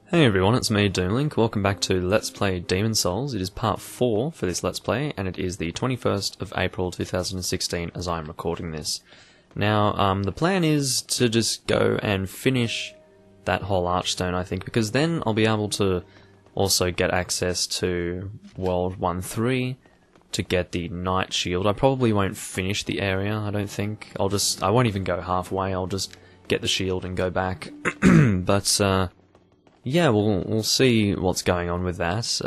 Hey everyone, it's me, Doomlink. Welcome back to Let's Play Demon's Souls. It is part 4 for this Let's Play, and it is the 21st of April 2016 as I'm recording this. Now, the plan is to just go and finish that whole archstone, I think, because then I'll be able to also get access to World 1-3 to get the Knight Shield. I probably won't finish the area, I don't think. I won't even go halfway, I'll just get the shield and go back. But, yeah, we'll see what's going on with that.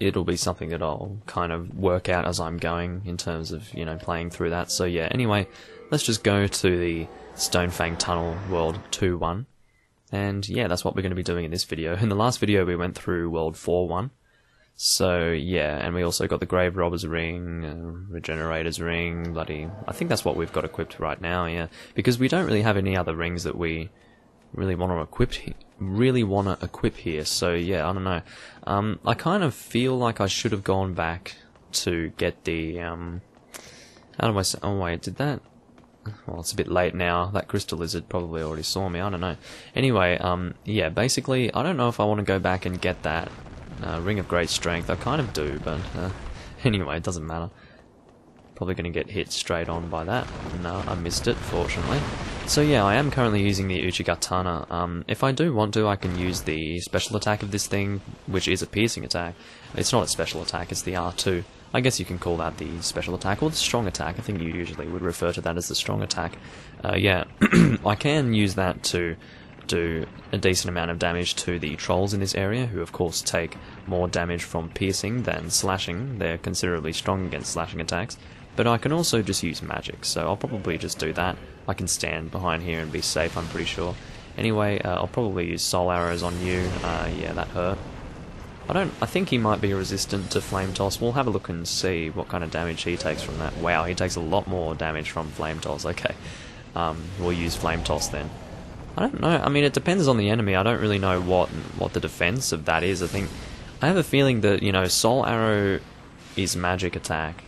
It'll be something that I'll kind of work out as I'm going in terms of, playing through that. So yeah, anyway, let's just go to the Stonefang Tunnel World 2-1. And yeah, that's what we're going to be doing in this video. In the last video we went through World 4-1. So yeah, and we also got the Grave Robber's Ring, Regenerator's Ring, I think that's what we've got equipped right now, yeah. Because we don't really have any other rings that we really want to equip here, so yeah, I don't know. I kind of feel like I should have gone back to get the, how do I say, oh wait, did that? Well, it's a bit late now, that crystal lizard probably already saw me, I don't know. Anyway, yeah, basically, I don't know if I want to go back and get that Ring of Great Strength. I kind of do, but anyway, it doesn't matter. Probably going to get hit straight on by that. No, I missed it, fortunately. So yeah, I am currently using the Uchigatana. If I do want to, I can use the special attack of this thing, which is a piercing attack. It's not a special attack, it's the R2. I guess you can call that the special attack, or the strong attack. I think you usually would refer to that as the strong attack. Yeah, I can use that to do a decent amount of damage to the trolls in this area, who of course take more damage from piercing than slashing. They're considerably strong against slashing attacks. But I can also just use magic, so I'll probably just do that. I can stand behind here and be safe, I'm pretty sure. Anyway, I'll probably use soul arrows on you. Yeah, that hurt. I think he might be resistant to Flame Toss. We'll have a look and see what kind of damage he takes from that. Wow, he takes a lot more damage from Flame Toss. Okay, we'll use Flame Toss then. I don't know, I mean, it depends on the enemy. I don't really know what the defense of that is. I have a feeling that, soul arrow is magic attack.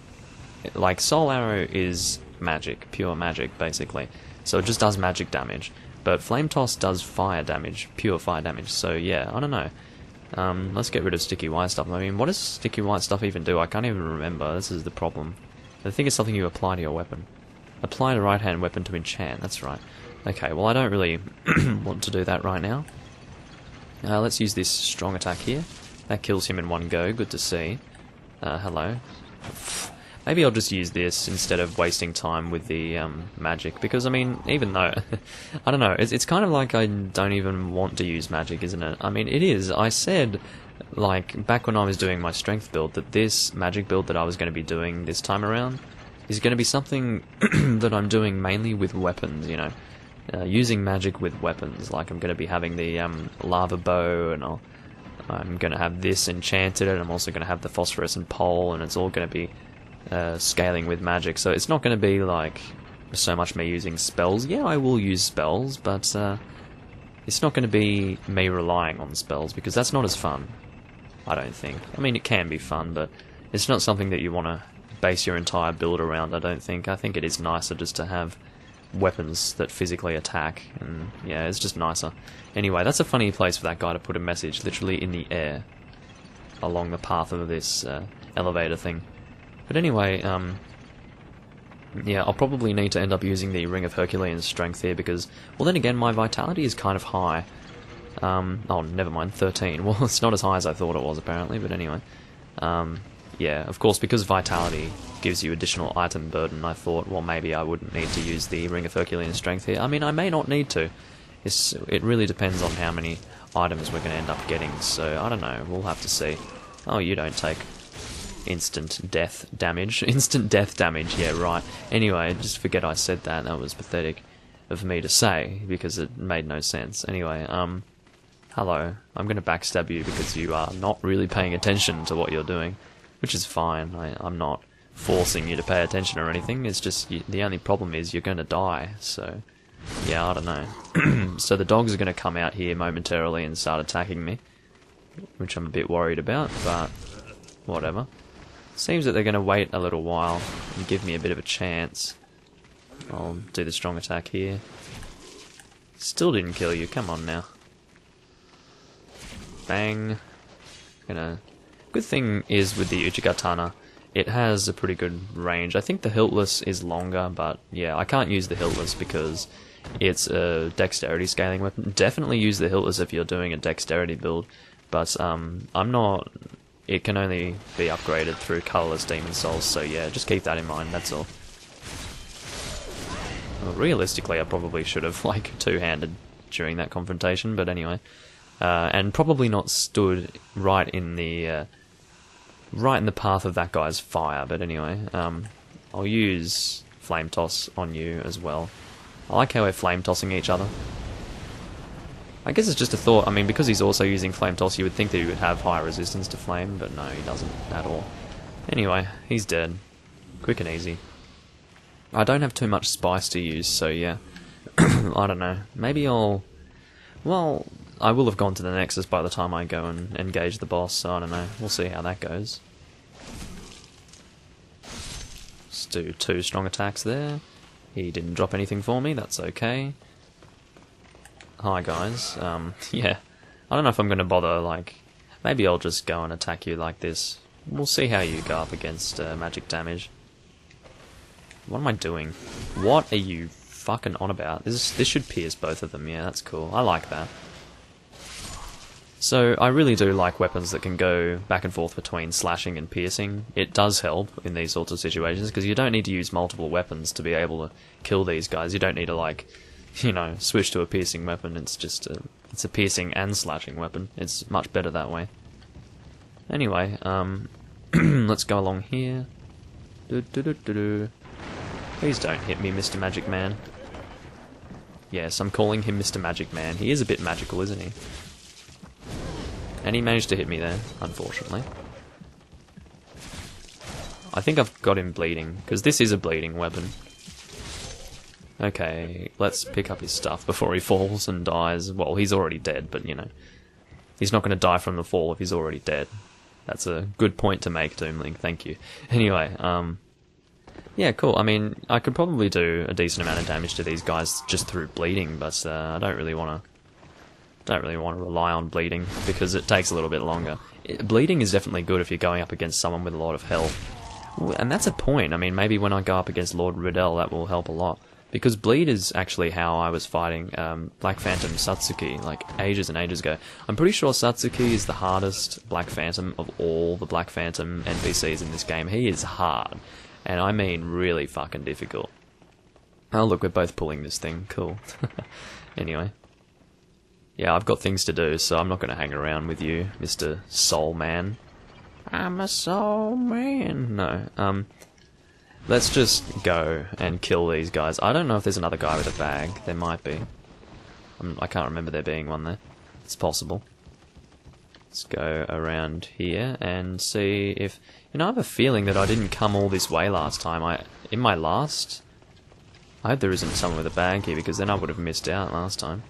Like, soul arrow is magic, pure magic, basically. So it just does magic damage. But flame toss does fire damage, pure fire damage. So yeah, I don't know. Let's get rid of sticky white stuff. I mean, what does sticky white stuff even do? I can't even remember. This is the problem. I think it's something you apply to your weapon. Apply to right hand weapon to enchant, that's right. Okay, well I don't really want to do that right now. Let's use this strong attack here. That kills him in one go, good to see. Hello. Maybe I'll just use this instead of wasting time with the magic, because I mean, even though, I don't know, it's kind of like I don't even want to use magic, isn't it? I mean, it is. I said, like, back when I was doing my strength build, that this magic build that I was going to be doing this time around is going to be something that I'm doing mainly with weapons, using magic with weapons. Like, I'm going to be having the lava bow, and I'm going to have this enchanted, and I'm also going to have the phosphorescent pole, and it's all going to be scaling with magic, so it's not going to be like so much me using spells. Yeah, I will use spells, but it's not going to be me relying on spells, because that's not as fun, I don't think. I mean, it can be fun, but it's not something that you want to base your entire build around, I don't think. I think it is nicer just to have weapons that physically attack, and yeah, it's just nicer. Anyway, that's a funny place for that guy to put a message, literally in the air, along the path of this elevator thing. But anyway, yeah, I'll probably need to end up using the Ring of Herculean Strength here, because, well then again, my vitality is kind of high. Oh, never mind, 13. Well, it's not as high as I thought it was, apparently, but anyway. Yeah, of course, because vitality gives you additional item burden, I thought, well, maybe I wouldn't need to use the Ring of Herculean Strength here. I mean, I may not need to. It really depends on how many items we're going to end up getting, so I don't know, we'll have to see. Oh, you don't take instant death damage. Instant death damage, yeah, right. Anyway, just forget I said that. That was pathetic of me to say, because it made no sense. Anyway, hello. I'm going to backstab you because you are not really paying attention to what you're doing, which is fine. I'm not forcing you to pay attention or anything. It's just, the only problem is you're going to die, so yeah, I don't know. So the dogs are going to come out here momentarily and start attacking me, which I'm a bit worried about, but whatever. Seems that they're going to wait a little while and give me a bit of a chance. I'll do the strong attack here. Still didn't kill you, come on now. Bang. Good thing is with the Uchigatana, it has a pretty good range. I think the hiltless is longer, but yeah, I can't use the hiltless because it's a dexterity scaling weapon. Definitely use the hiltless if you're doing a dexterity build, but I'm not... It can only be upgraded through colorless demon souls, so yeah, just keep that in mind, that's all. Well, realistically, I probably should have, like, two-handed during that confrontation, but anyway. And probably not stood right in the path of that guy's fire, but anyway. I'll use Flame Toss on you as well. I like how we're flame tossing each other. I guess it's just a thought. I mean, because he's also using Flame Toss, you would think that he would have high resistance to flame, but no, he doesn't at all. Anyway, he's dead. Quick and easy. I don't have too much spice to use, so yeah. I don't know. Maybe I'll... Well, I will have gone to the Nexus by the time I go and engage the boss, so I don't know. We'll see how that goes. Let's do 2 strong attacks there. He didn't drop anything for me, that's okay. Hi guys, yeah. I don't know if I'm going to bother, like... Maybe I'll just go and attack you like this. We'll see how you go up against magic damage. What am I doing? What are you fucking on about? This should pierce both of them, yeah, that's cool. I like that. So, I really do like weapons that can go back and forth between slashing and piercing. It does help in these sorts of situations, because you don't need to use multiple weapons to be able to kill these guys. You don't need to, like, you know, switch to a piercing weapon. It's just it's a piercing and slashing weapon. It's much better that way. Anyway, let's go along here. Please don't hit me, Mr. Magic Man. Yes, I'm calling him Mr. Magic Man. He is a bit magical, isn't he? And he managed to hit me there, unfortunately. I think I've got him bleeding, because this is a bleeding weapon. Okay, let's pick up his stuff before he falls and dies. Well, he's already dead, but you know. He's not going to die from the fall if he's already dead. That's a good point to make, Doomlink, thank you. Anyway, yeah, cool. I mean, I could probably do a decent amount of damage to these guys just through bleeding, but I don't really want to rely on bleeding because it takes a little bit longer. Bleeding is definitely good if you're going up against someone with a lot of health. And that's a point. I mean, maybe when I go up against Lord Riddell, that will help a lot. Because bleed is actually how I was fighting Black Phantom Satsuki, like, ages and ages ago. I'm pretty sure Satsuki is the hardest Black Phantom of all the Black Phantom NPCs in this game. He is hard. And I mean really fucking difficult. Oh look, we're both pulling this thing. Cool. Anyway. Yeah, I've got things to do, so I'm not going to hang around with you, Mr. Soul Man. I'm a soul man. No, let's just go and kill these guys. I don't know if there's another guy with a bag. There might be. I can't remember there being one there. It's possible. Let's go around here and see if... You know, I have a feeling that I didn't come all this way last time. I hope there isn't someone with a bag here, because then I would have missed out last time.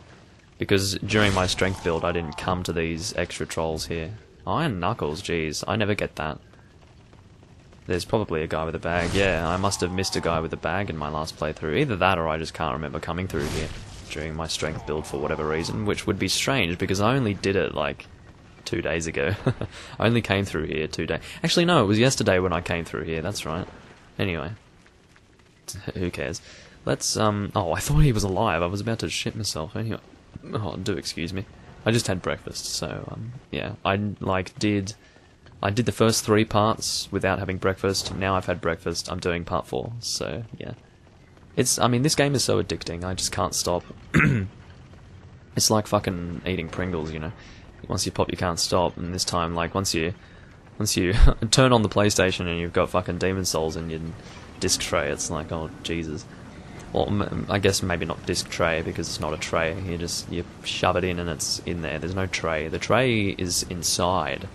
Because during my strength build, I didn't come to these extra trolls here. Iron Knuckles, jeez, I never get that. There's probably a guy with a bag. Yeah, I must have missed a guy with a bag in my last playthrough. Either that or I just can't remember coming through here during my strength build for whatever reason, which would be strange because I only did it like 2 days ago. I only came through here 2 days. Actually, no, it was yesterday when I came through here, that's right. Anyway. Who cares? Let's, oh, I thought he was alive. I was about to shit myself. Anyway. Oh, do excuse me. I just had breakfast, so, yeah. I did the first 3 parts without having breakfast. Now I've had breakfast. I'm doing part 4, so, yeah. I mean, this game is so addicting. I just can't stop. It's like fucking eating Pringles, you know. Once you pop, you can't stop. And this time, like, once you turn on the PlayStation and you've got fucking Demon Souls in your disc tray, it's like, oh, Jesus. Well, I guess maybe not disc tray, because it's not a tray. You shove it in and it's in there. There's no tray. The tray is inside.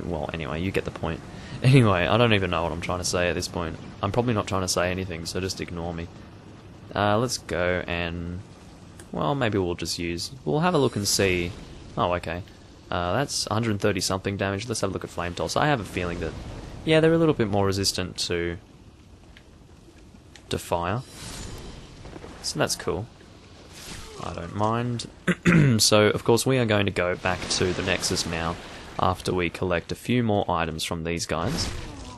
Well, anyway, you get the point. Anyway, I don't even know what I'm trying to say at this point. I'm probably not trying to say anything, so just ignore me. Let's go and... Well, maybe we'll have a look and see... Oh, okay. That's 130 something damage. Let's have a look at Flame Toss. I have a feeling that... Yeah, they're a little bit more resistant to fire. So that's cool. I don't mind. So, of course, we are going to go back to the Nexus now after we collect a few more items from these guys.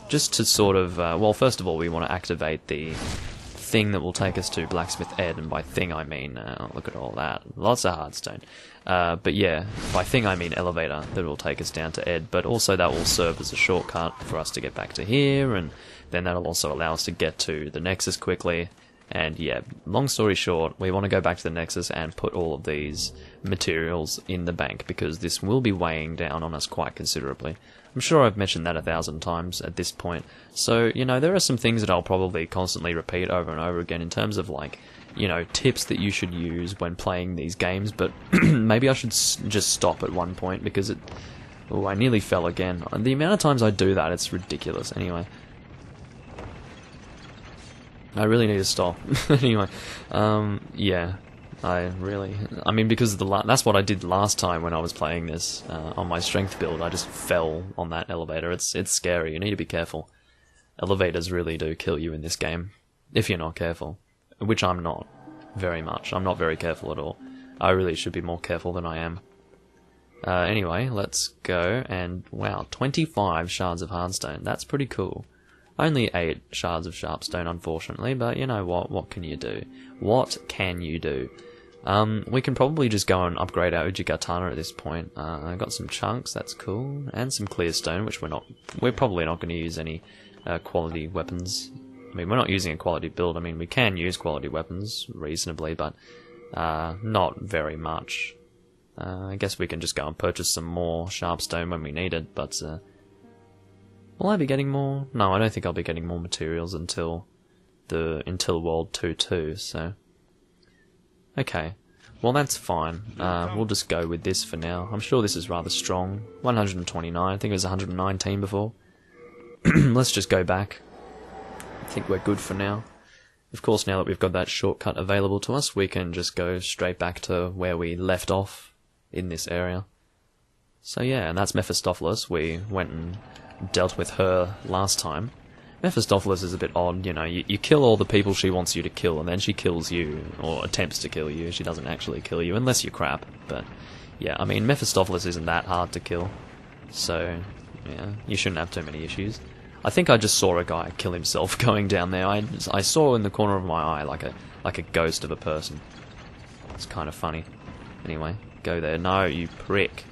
Just to sort of, well, first of all, we want to activate the thing that will take us to Blacksmith Ed, and by thing I mean, look at all that, lots of hardstone. But yeah, by thing I mean elevator that will take us down to Ed, but also that will serve as a shortcut for us to get back to here, and then that'll also allow us to get to the Nexus quickly. And yeah, long story short, we want to go back to the Nexus and put all of these materials in the bank, because this will be weighing down on us quite considerably. I'm sure I've mentioned that 1,000 times at this point. So, you know, there are some things that I'll probably constantly repeat over and over again in terms of, like, you know, tips that you should use when playing these games, but maybe I should just stop at one point, because it... Oh, I nearly fell again. The amount of times I do that, it's ridiculous. Anyway. I really need to stop. Anyway, yeah, I mean, because that's what I did last time when I was playing this, on my strength build. I just fell on that elevator. It's scary, you need to be careful. Elevators really do kill you in this game, if you're not careful. Which I'm not, very much. I'm not very careful at all. I really should be more careful than I am. Anyway, let's go, and wow, 25 shards of hardstone, that's pretty cool. Only 8 shards of sharpstone, unfortunately, but you know what can you do? What can you do? We can probably just go and upgrade our Uji Katana at this point. I got some chunks, that's cool, and some clear stone, which we're probably not going to use any quality weapons. I mean, we're not using a quality build. I mean, we can use quality weapons reasonably, but not very much. I guess we can just go and purchase some more sharpstone when we need it, but will I be getting more? No, I don't think I'll be getting more materials until World 2.2, so... Okay, well that's fine. We'll just go with this for now. I'm sure this is rather strong. 129, I think it was 119 before. Let's just go back. I think we're good for now. Of course, now that we've got that shortcut available to us, we can just go straight back to where we left off in this area. So yeah, and that's Mephistopheles. We went and dealt with her last time. Mephistopheles is a bit odd, you know, you kill all the people she wants you to kill, and then she kills you, or attempts to kill you. She doesn't actually kill you, unless you're crap, but yeah, I mean, Mephistopheles isn't that hard to kill, so yeah, you shouldn't have too many issues. I think I just saw a guy kill himself going down there. I saw in the corner of my eye like a ghost of a person. It's kind of funny. Anyway, go there. No, you prick.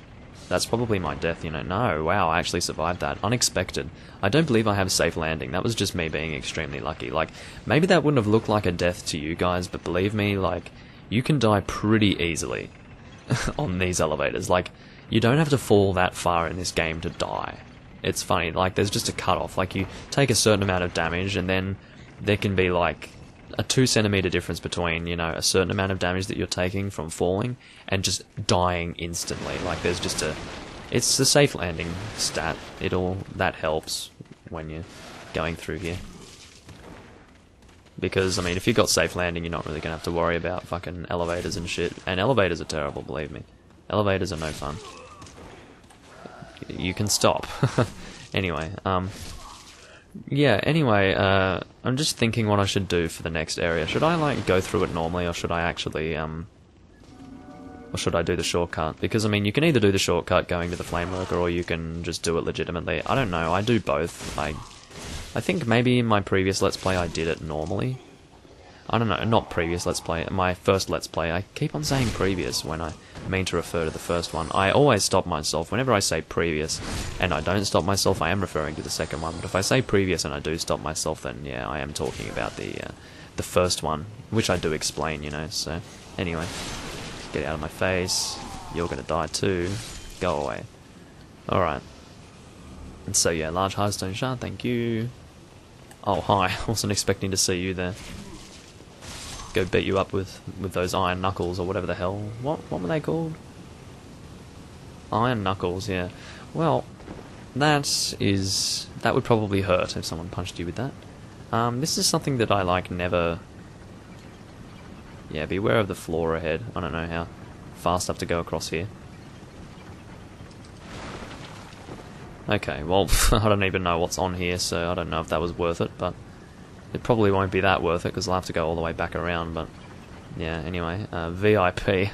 That's probably my death, you know. No, wow, I actually survived that. Unexpected. I don't believe I have a safe landing. That was just me being extremely lucky. Like, maybe that wouldn't have looked like a death to you guys, but believe me, like, you can die pretty easily on these elevators. Like, you don't have to fall that far in this game to die. It's funny, like, there's just a cutoff. Like, you take a certain amount of damage, and then there can be, like, a 2 centimeter difference between, you know, a certain amount of damage that you're taking from falling and just dying instantly. Like, there's just it's the safe landing stat. That helps when you're going through here. Because, I mean, if you've got safe landing, you're not really going to have to worry about fucking elevators and shit. And elevators are terrible, believe me. Elevators are no fun. You can stop. Anyway, yeah, anyway, I'm just thinking what I should do for the next area. Should I, like, go through it normally, or should I actually, or should I do the shortcut? Because, I mean, you can either do the shortcut going to the Flameworker, or you can just do it legitimately. I don't know, I do both. I think maybe in my previous Let's Play I did it normally. I don't know, not previous Let's Play, my first Let's Play. I keep on saying previous when I mean to refer to the first one. I always stop myself. Whenever I say previous and I don't stop myself, I am referring to the second one. But if I say previous and I do stop myself, then yeah, I am talking about the first one, which I do explain, you know. So, anyway, get out of my face. You're gonna die too. Go away. Alright. And so yeah, large hardstone shard, thank you. Oh, hi. I wasn't expecting to see you there. Go beat you up with those iron knuckles or whatever the hell. What were they called? Iron knuckles, yeah. Well, that would probably hurt if someone punched you with that. This is something that I like never... Yeah, beware of the floor ahead. I don't know how fast I have to go across here. Okay, well, I don't even know what's on here, so I don't know if that was worth it, but... It probably won't be that worth it, because I'll have to go all the way back around, but... Yeah, anyway, VIP.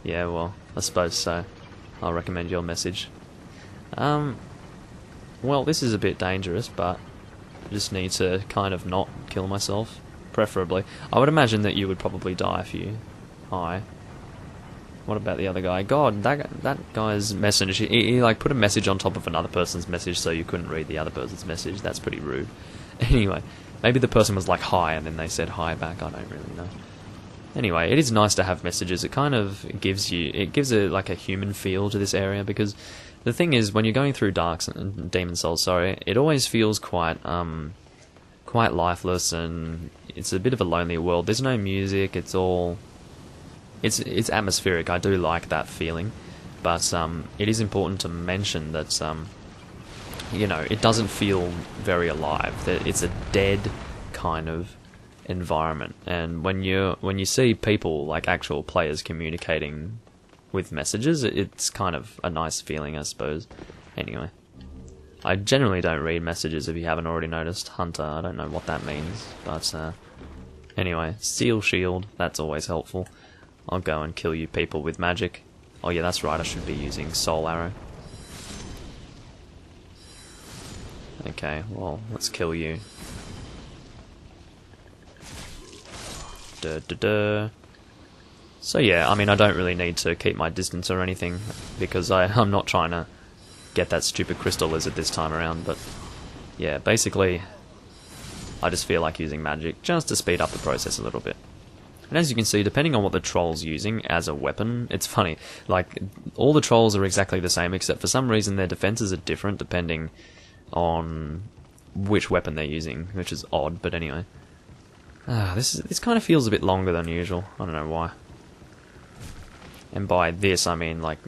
Yeah, well, I suppose so. I'll recommend your message. Well, this is a bit dangerous, but I just need to kind of not kill myself, preferably. I would imagine that you would probably die if you... Hi. What about the other guy? God, that guy's message, he like put a message on top of another person's message so you couldn't read the other person's message. That's pretty rude. Anyway, maybe the person was like hi and then they said hi back, I don't really know. Anyway, it is nice to have messages. It kind of gives like a human feel to this area, because the thing is, when you're going through Dark and Demon Souls, it always feels quite lifeless, and it's a bit of a lonely world. There's no music. It's all it's atmospheric. I do like that feeling, but it is important to mention that you know, it doesn't feel very alive. That it's a dead kind of environment, and when you see people, like actual players, communicating with messages, it's kind of a nice feeling, I suppose. Anyway, I generally don't read messages, if you haven't already noticed. Hunter, I don't know what that means, but anyway, Steel Shield, that's always helpful. I'll go and kill you people with magic. Oh yeah, that's right, I should be using Soul Arrow. Okay, well, let's kill you. So yeah, I mean, I don't really need to keep my distance or anything, because I'm not trying to get that stupid crystal lizard this time around, but yeah, basically I just feel like using magic just to speed up the process a little bit. And as you can see, depending on what the troll's using as a weapon, it's funny, like, all the trolls are exactly the same, except for some reason their defenses are different depending on which weapon they're using, which is odd, but anyway. This kind of feels a bit longer than usual. I don't know why. And by this, I mean, like,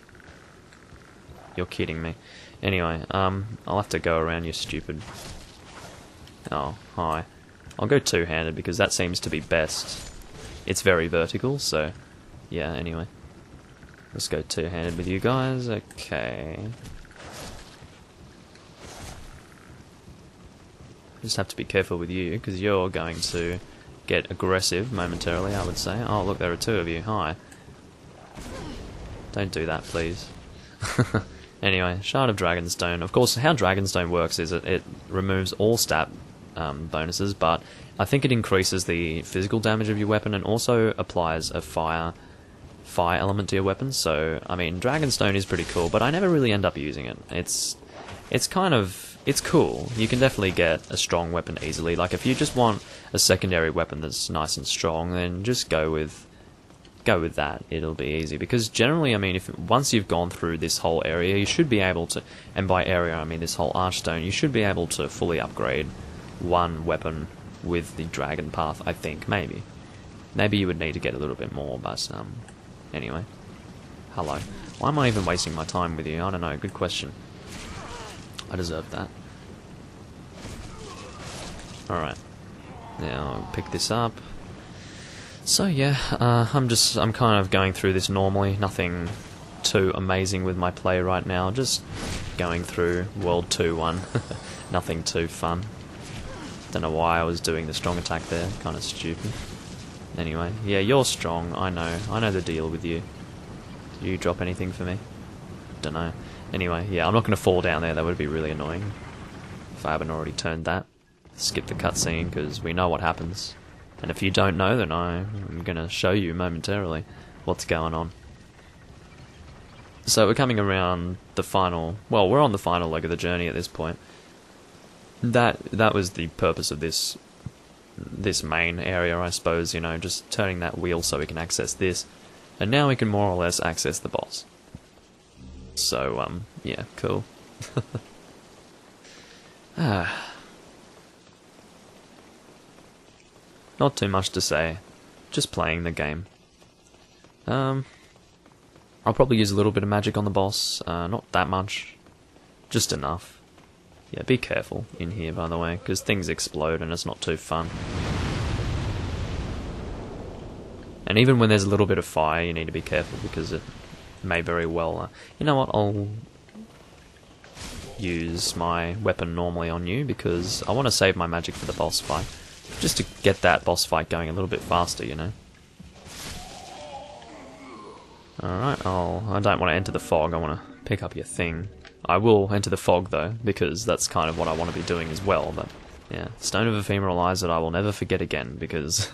you're kidding me. Anyway, I'll have to go around you, stupid. Oh, hi. I'll go two-handed because that seems to be best. It's very vertical, so yeah, anyway. Let's go two-handed with you guys. Okay. Just have to be careful with you, because you're going to get aggressive momentarily, I would say. Oh, look, there are two of you. Hi. Don't do that, please. Anyway, Shard of Dragonstone. Of course, how Dragonstone works is it removes all stat bonuses, but I think it increases the physical damage of your weapon and also applies a fire element to your weapon. So, I mean, Dragonstone is pretty cool, but I never really end up using it. It's cool. You can definitely get a strong weapon easily. Like, if you just want a secondary weapon that's nice and strong, then just go with that. It'll be easy, because generally, I mean, once you've gone through this whole area, you should be able to, and by area I mean this whole Archstone, you should be able to fully upgrade one weapon with the Dragon Path, I think. Maybe you would need to get a little bit more, but anyway. Hello. Why am I even wasting my time with you? I don't know, good question. I deserve that. Alright. Now, I'll pick this up. So yeah, I'm kind of going through this normally, nothing too amazing with my play right now, just going through World 2-1, nothing too fun. Don't know why I was doing the strong attack there, kind of stupid. Anyway, yeah, you're strong, I know the deal with you. Do you drop anything for me? Don't know. Anyway, yeah, I'm not going to fall down there, that would be really annoying if I haven't already turned that. Skip the cutscene, because we know what happens. And if you don't know, then I'm going to show you momentarily what's going on. So we're coming around the final... Well, we're on the final leg of the journey at this point. That was the purpose of this main area, I suppose, you know, just turning that wheel so we can access this. And now we can more or less access the boss. So, yeah, cool. Not too much to say, just playing the game. I'll probably use a little bit of magic on the boss, not that much, just enough. Yeah, be careful in here, by the way, because things explode and it's not too fun. And even when there's a little bit of fire, you need to be careful, because it may very well... you know what, I'll use my weapon normally on you, because I want to save my magic for the boss fight. Just to get that boss fight going a little bit faster, you know. Alright, I don't want to enter the fog, I want to pick up your thing. I will enter the fog though, because that's kind of what I want to be doing as well, but yeah. Stone of Ephemeral Eyes that I will never forget again, because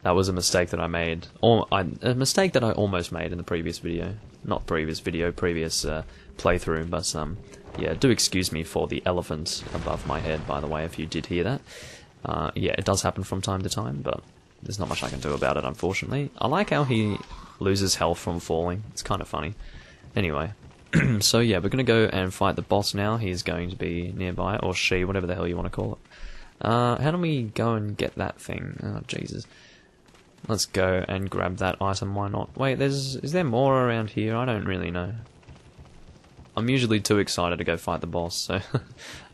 that was a mistake that I made. A mistake that I almost made in the previous video. Not previous video, previous playthrough, but yeah, do excuse me for the elephant above my head, by the way, if you did hear that. Yeah, it does happen from time to time, but there's not much I can do about it, unfortunately. I like how he loses health from falling. It's kind of funny. Anyway, so yeah, we're going to go and fight the boss now. He's going to be nearby, or she, whatever the hell you want to call it. How do we go and get that thing? Oh, Jesus. Let's go and grab that item, why not? Wait, is there more around here? I don't really know. I'm usually too excited to go fight the boss, so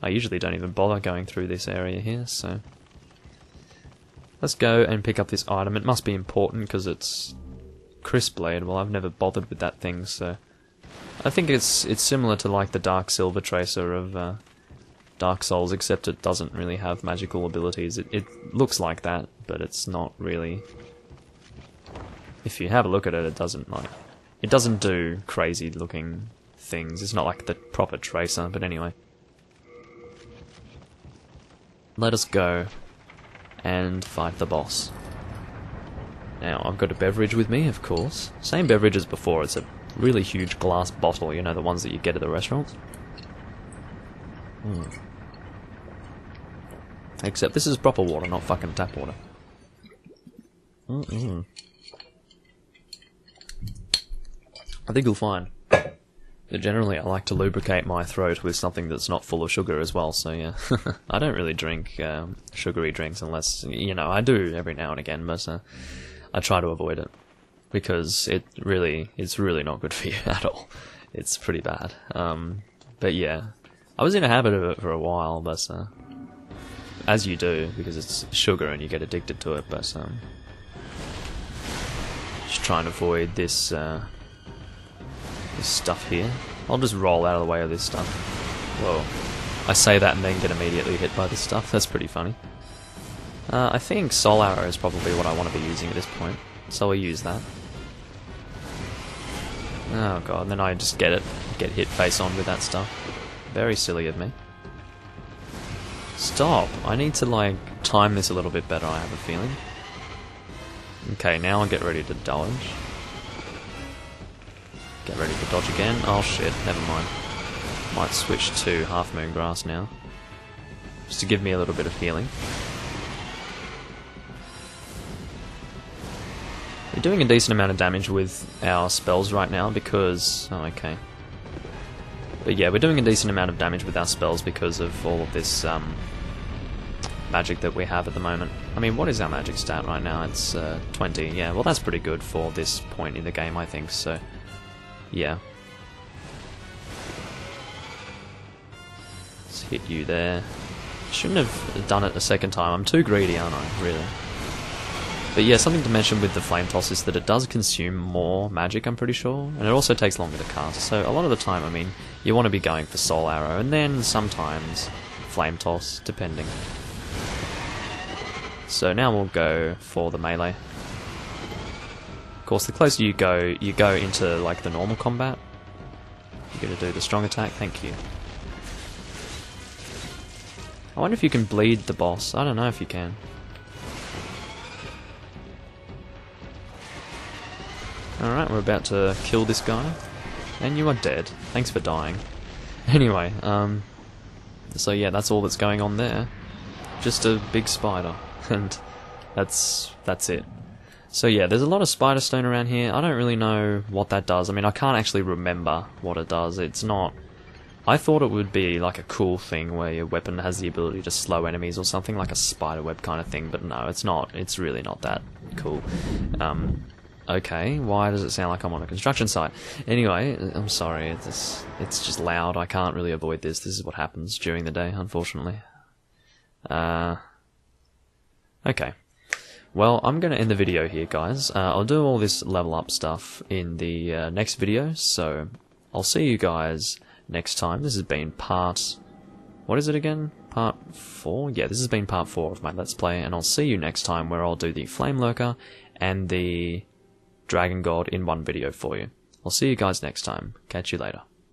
I usually don't even bother going through this area here, so... Let's go and pick up this item. It must be important because it's Crisp Blade. Well, I've never bothered with that thing, so... I think it's similar to like the Dark Silver Tracer of Dark Souls, except it doesn't really have magical abilities. It looks like that, but it's not really... If you have a look at it, it doesn't do crazy looking things. It's not like the proper Tracer, but anyway. Let us go and fight the boss. Now, I've got a beverage with me, of course. Same beverage as before. It's a really huge glass bottle, you know, the ones that you get at the restaurants. Except this is proper water, not fucking tap water. I think you'll find that generally I like to lubricate my throat with something that's not full of sugar as well, so yeah. I don't really drink sugary drinks unless, you know, I do every now and again, but I try to avoid it. Because it's really not good for you at all. It's pretty bad. But yeah, I was in a habit of it for a while, but as you do, because it's sugar and you get addicted to it, but just trying to avoid this this stuff here. I'll just roll out of the way of this stuff. Whoa. I say that and then get immediately hit by this stuff. That's pretty funny. I think Soul Arrow is probably what I want to be using at this point, so I'll use that. Oh god, and then I just get hit face on with that stuff. Very silly of me. Stop! I need to, like, time this a little bit better, I have a feeling. Okay, now I'll get ready to dodge. Get ready to dodge again. Oh shit, never mind. Might switch to Half Moon Grass now. Just to give me a little bit of healing. We're doing a decent amount of damage with our spells right now because... Oh, okay. But yeah, we're doing a decent amount of damage with our spells because of all of this magic that we have at the moment. I mean, what is our magic stat right now? It's 20. Yeah, well that's pretty good for this point in the game, I think, so... Yeah. Let's hit you there. Shouldn't have done it a second time. I'm too greedy, aren't I? Really. But yeah, something to mention with the Flame Toss is that it does consume more magic, I'm pretty sure, and it also takes longer to cast. So a lot of the time, I mean, you want to be going for Soul Arrow, and then sometimes Flame Toss, depending. So now we'll go for the melee. Of course, the closer you go into like the normal combat. You're gonna do the strong attack, thank you. I wonder if you can bleed the boss. I don't know if you can. Alright, we're about to kill this guy. And you are dead. Thanks for dying. Anyway, so yeah, that's all that's going on there. Just a big spider. And that's it. So yeah, there's a lot of spider stone around here. I don't really know what that does. I mean, I can't actually remember what it does. It's not... I thought it would be like a cool thing where your weapon has the ability to slow enemies or something, like a spider web kind of thing, but no, it's not. It's really not that cool. Okay, why does it sound like I'm on a construction site? Anyway, I'm sorry, it's just loud. I can't really avoid this. This is what happens during the day, unfortunately. Okay. Well, I'm going to end the video here, guys. I'll do all this level up stuff in the next video, so I'll see you guys next time. This has been part... What is it again? Part 4? Yeah, this has been part 4 of my Let's Play, and I'll see you next time where I'll do the Flame Lurker and the Dragon God in one video for you. I'll see you guys next time. Catch you later.